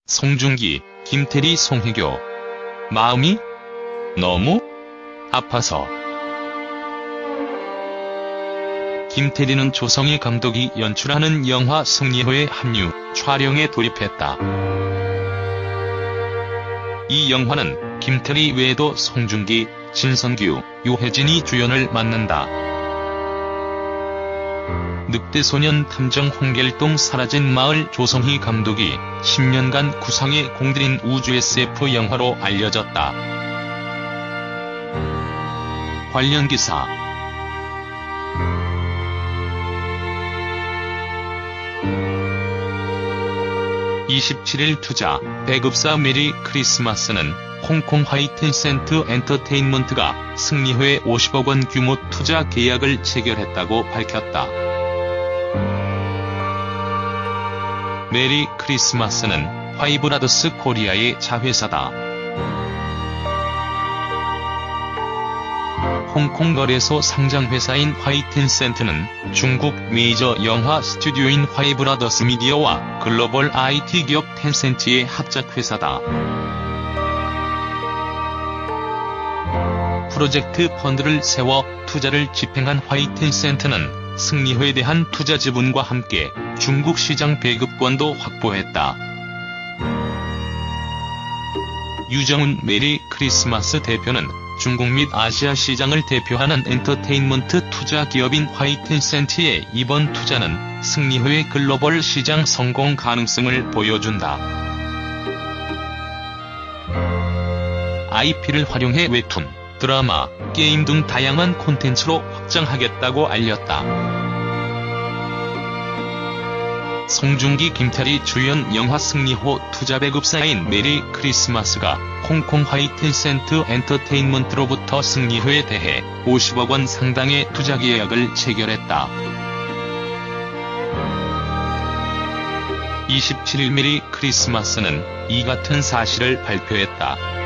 송중기, 김태리, 송혜교. 마음이 너무 아파서. 김태리는 조성희 감독이 연출하는 영화 승리호에 합류, 촬영에 돌입했다. 이 영화는 김태리 외에도 송중기, 진선규, 유해진이 주연을 맡는다. 늑대소년 탐정 홍길동 사라진 마을 조성희 감독이 10년간 구상에 공들인 우주 SF 영화로 알려졌다. 관련 기사. (27일) 투자, 배급사 메리 크리스마스는 홍콩 화이트센트 엔터테인먼트가 승리호에 50억 원 규모 투자 계약을 체결했다고 밝혔다. 메리 크리스마스는 화이브라더스 코리아의 자회사다. 홍콩 거래소 상장회사인 화이텐센트는 중국 메이저 영화 스튜디오인 화이브라더스 미디어와 글로벌 IT 기업 텐센트의 합작회사다. 프로젝트 펀드를 세워 투자를 집행한 화이텐센트는 승리호에 대한 투자 지분과 함께 중국 시장 배급권도 확보했다. 유정훈 메리 크리스마스 대표는 중국 및 아시아 시장을 대표하는 엔터테인먼트 투자 기업인 화이텐센트의 이번 투자는 승리호의 글로벌 시장 성공 가능성을 보여준다. IP를 활용해 웹툰, 드라마, 게임 등 다양한 콘텐츠로 확장하겠다고 알렸다. 송중기, 김태리 주연 영화 승리호 투자 배급사인 메리 크리스마스가 홍콩 화이텐센트 엔터테인먼트로부터 승리호에 대해 50억 원 상당의 투자 계약을 체결했다. 27일 메리 크리스마스는 이 같은 사실을 발표했다.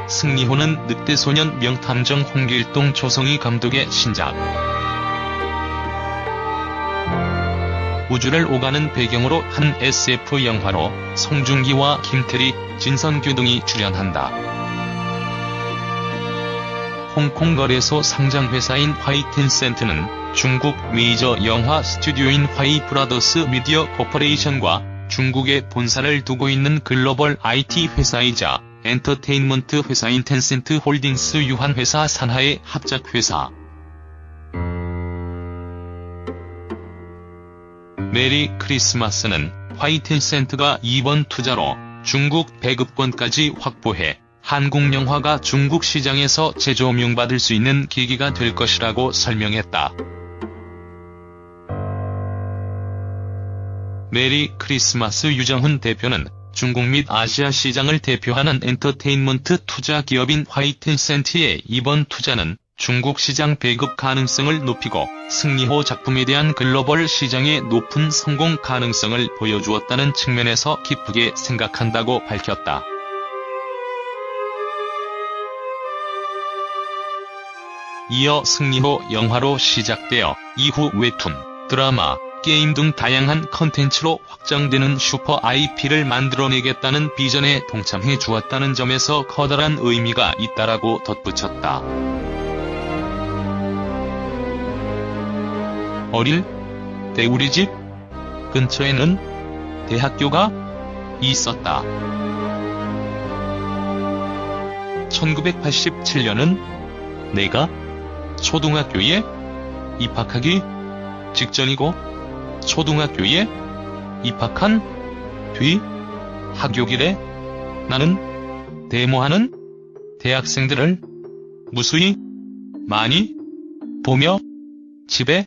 승리호는 늑대소년 명탐정 홍길동 조성희 감독의 신작. 우주를 오가는 배경으로 한 SF 영화로 송중기와 김태리, 진선규 등이 출연한다. 홍콩 거래소 상장회사인 화이텐센트는 중국 메이저 영화 스튜디오인 화이브라더스 미디어 코퍼레이션과 중국에 본사를 두고 있는 글로벌 IT 회사이자 엔터테인먼트 회사인 텐센트 홀딩스 유한회사 산하의 합작회사. 메리 크리스마스는 화이텐센트가 이번 투자로 중국 배급권까지 확보해 한국 영화가 중국 시장에서 재조명받을 수 있는 계기가 될 것이라고 설명했다. 메리 크리스마스 유정훈 대표는 중국 및 아시아 시장을 대표하는 엔터테인먼트 투자 기업인 화이텐센트의 이번 투자는 중국 시장 배급 가능성을 높이고 승리호 작품에 대한 글로벌 시장의 높은 성공 가능성을 보여주었다는 측면에서 기쁘게 생각한다고 밝혔다. 이어 승리호 영화로 시작되어 이후 웹툰, 드라마, 게임 등 다양한 컨텐츠로 확장되는 슈퍼 IP를 만들어내겠다는 비전에 동참해 주었다는 점에서 커다란 의미가 있다라고 덧붙였다. 어릴 때 우리 집 근처에는 대학교가 있었다. 1987년은 내가 초등학교에 입학하기 직전이고 초등학교에 입학한 뒤 학교길에 나는 데모하는 대학생들을 무수히 많이 보며 집에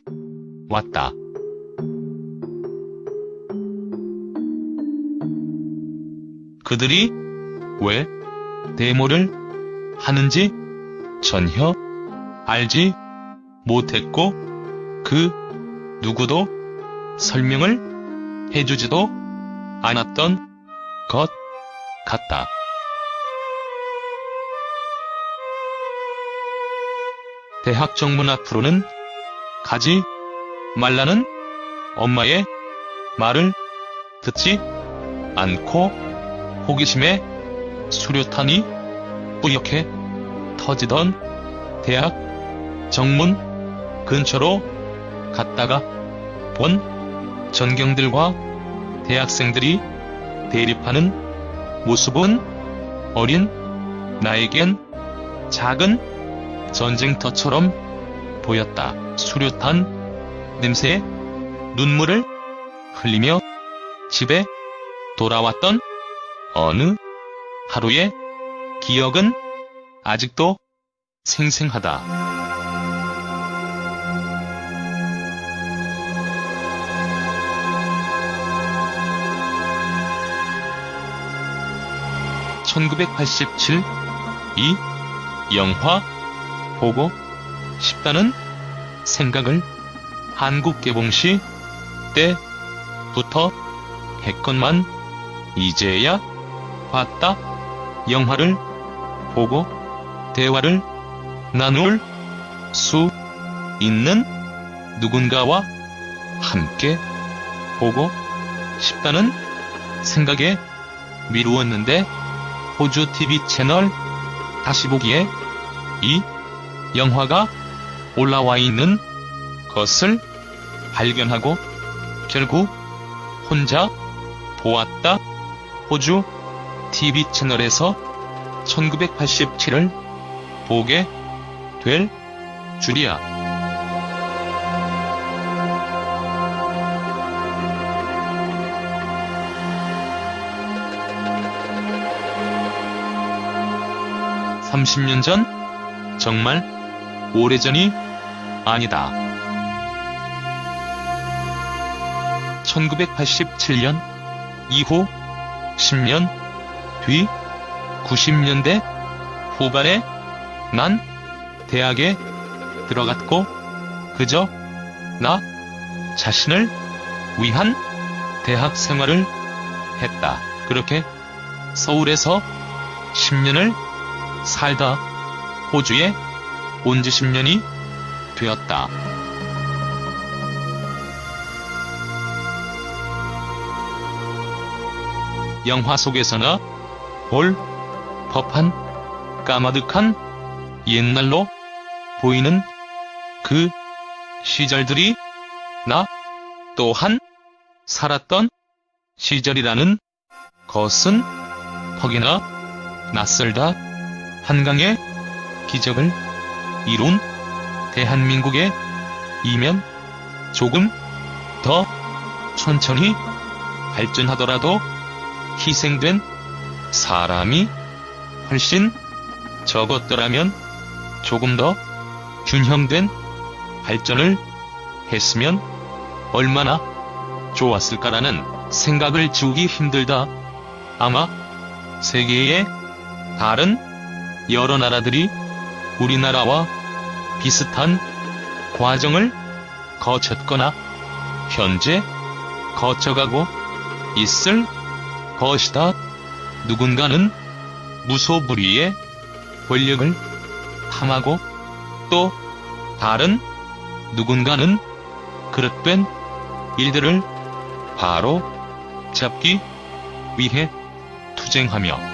왔다. 그들이 왜 데모를 하는지 전혀 알지 못했고 그 누구도 설명을 해주지도 않았던 것 같다. 대학 정문 앞으로는 가지 말라는 엄마의 말을 듣지 않고 호기심에 수류탄이 뿌옇게 터지던 대학 정문 근처로 갔다가 본 전경들과 대학생들이 대립하는 모습은 어린 나에겐 작은 전쟁터처럼 보였다. 수류탄 냄새에 눈물을 흘리며 집에 돌아왔던 어느 하루의 기억은 아직도 생생하다. (1987) 이 영화 보고 싶다는 생각을 한국 개봉시 때부터 했건만 이제야 봤다. 영화를 보고 대화를 나눌 수 있는 누군가와 함께 보고 싶다는 생각에 미루었는데 호주 TV 채널 다시 보기에 이 영화가 올라와 있는 것을 발견하고 결국 혼자 보았다. 호주 TV 채널에서 1987을 보게 될 줄이야. (30년) 전? 정말 오래전이 아니다. 1987년 이후 10년 뒤 90년대 후반에 난 대학에 들어갔고 그저 나 자신을 위한 대학 생활을 했다. 그렇게 서울에서 10년을 살다 호주에 온 지 10년이 되었다. 영화 속에서나 볼 법한 까마득한 옛날로 보이는 그 시절들이 나 또한 살았던 시절이라는 것은 퍽이나 낯설다. 한강의 기적을 이룬 대한민국의 이면 조금 더 천천히 발전하더라도 희생된 사람이 훨씬 적었더라면 조금 더 균형된 발전을 했으면 얼마나 좋았을까라는 생각을 지우기 힘들다. 아마 세계의 다른 여러 나라들이 우리나라와 비슷한 과정을 거쳤거나 현재 거쳐가고 있을 것이다. 누군가는 무소불위의 권력을 탐하고 또 다른 누군가는 그릇된 일들을 바로 잡기 위해 투쟁하며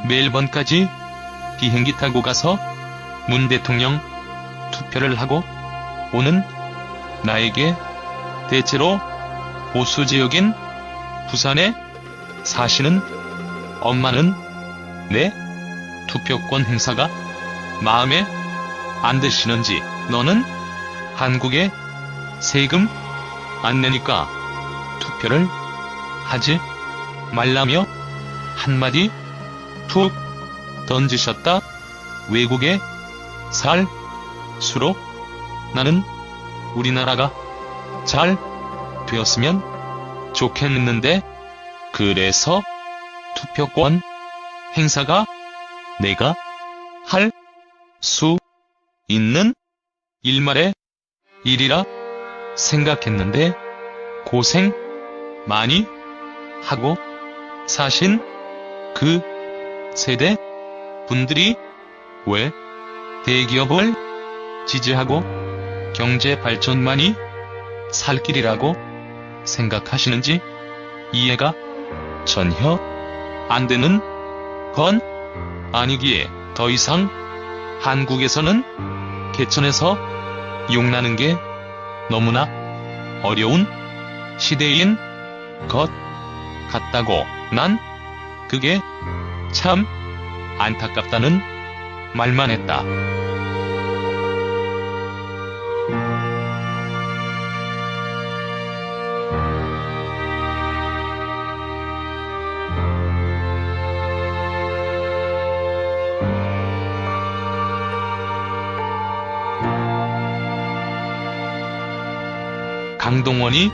멜번까지 비행기 타고 가서 문 대통령 투표를 하고 오는 나에게 대체로 보수지역인 부산에 사시는 엄마는 내 투표권 행사가 마음에 안 드시는지 너는 한국에 세금 안 내니까 투표를 하지 말라며 한마디 툭 던지셨다. 외국에 살수록 나는 우리나라가 잘 되었으면 좋겠는데 그래서 투표권 행사가 내가 할 수 있는 일말의 일이라 생각했는데 고생 많이 하고 사신 그 세대 분들이 왜 대기업을 지지하고 경제 발전만이 살 길이라고 생각하시는지 이해가 전혀 안 되는 건 아니기에 더 이상 한국에서는 개천에서 용나는 게 너무나 어려운 시대인 것 같다고 난 그게 참 안타깝다는 말만 했다. 강동원이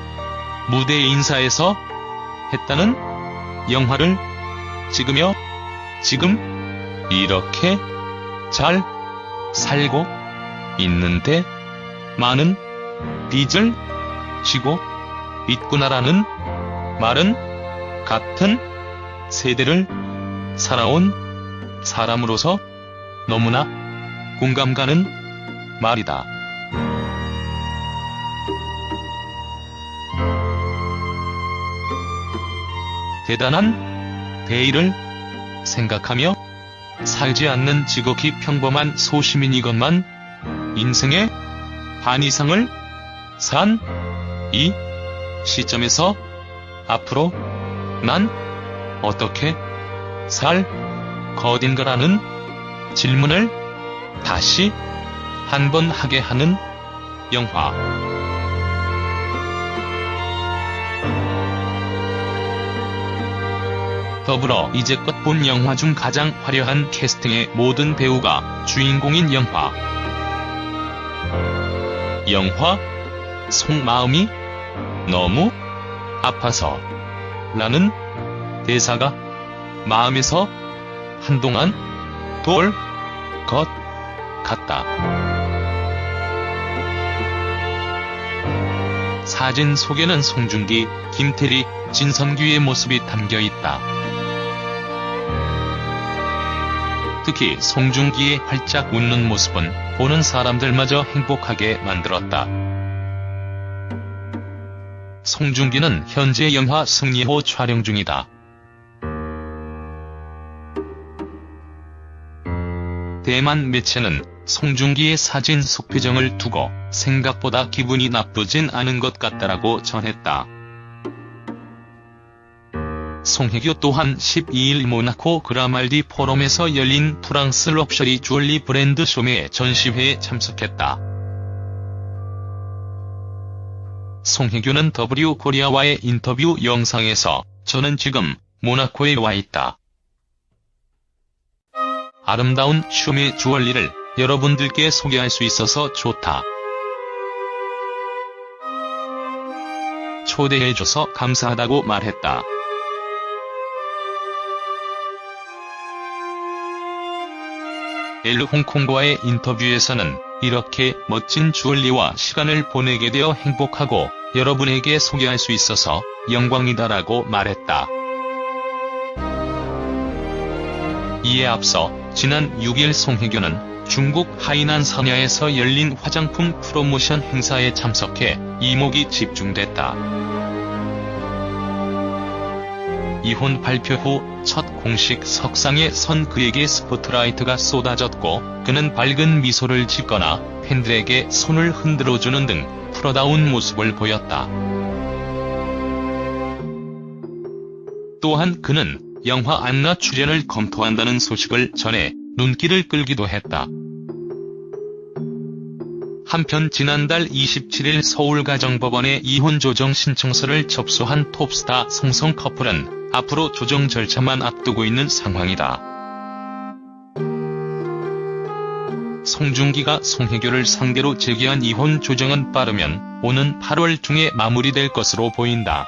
무대 인사에서 했다는 영화를 찍으며 지금 이렇게 잘 살고 있는데 많은 빚을 지고 있구나라는 말은 같은 세대를 살아온 사람으로서 너무나 공감 가는 말이다. 대단한 대의를 생각하며 살지 않는 지극히 평범한 소시민이건만 인생의 반 이상을 산 이 시점에서 앞으로 난 어떻게 살 것인가라는 질문을 다시 한번 하게 하는 영화. 더불어 이제껏 본 영화 중 가장 화려한 캐스팅의 모든 배우가 주인공인 영화. 영화 속마음이 너무 아파서 라는 대사가 마음에서 한동안 돌 것 같다. 사진 속에는 송중기, 김태리, 진선규의 모습이 담겨 있다. 특히 송중기의 활짝 웃는 모습은 보는 사람들마저 행복하게 만들었다. 송중기는 현재 영화 승리호 촬영 중이다. 대만 매체는 송중기의 사진 속 표정을 두고 생각보다 기분이 나쁘진 않은 것 같다라고 전했다. 송혜교 또한 12일 모나코 그라말디 포럼에서 열린 프랑스 럭셔리 주얼리 브랜드 쇼메 전시회에 참석했다. 송혜교는 W 코리아와의 인터뷰 영상에서 저는 지금 모나코에 와 있다. 아름다운 쇼메 주얼리를 여러분들께 소개할 수 있어서 좋다. 초대해줘서 감사하다고 말했다. 엘 홍콩과의 인터뷰에서는 이렇게 멋진 주얼리와 시간을 보내게 되어 행복하고 여러분에게 소개할 수 있어서 영광이다라고 말했다. 이에 앞서 지난 6일 송혜교는 중국 하이난 사냐에서 열린 화장품 프로모션 행사에 참석해 이목이 집중됐다. 이혼 발표 후 첫 공식 석상에 선 그에게 스포트라이트가 쏟아졌고 그는 밝은 미소를 짓거나 팬들에게 손을 흔들어주는 등 프로다운 모습을 보였다. 또한 그는 영화 안나 출연을 검토한다는 소식을 전해 눈길을 끌기도 했다. 한편 지난달 27일 서울가정법원에 이혼 조정 신청서를 접수한 톱스타 송성 커플은 앞으로 조정 절차만 앞두고 있는 상황이다. 송중기가 송혜교를 상대로 제기한 이혼 조정은 빠르면 오는 8월 중에 마무리될 것으로 보인다.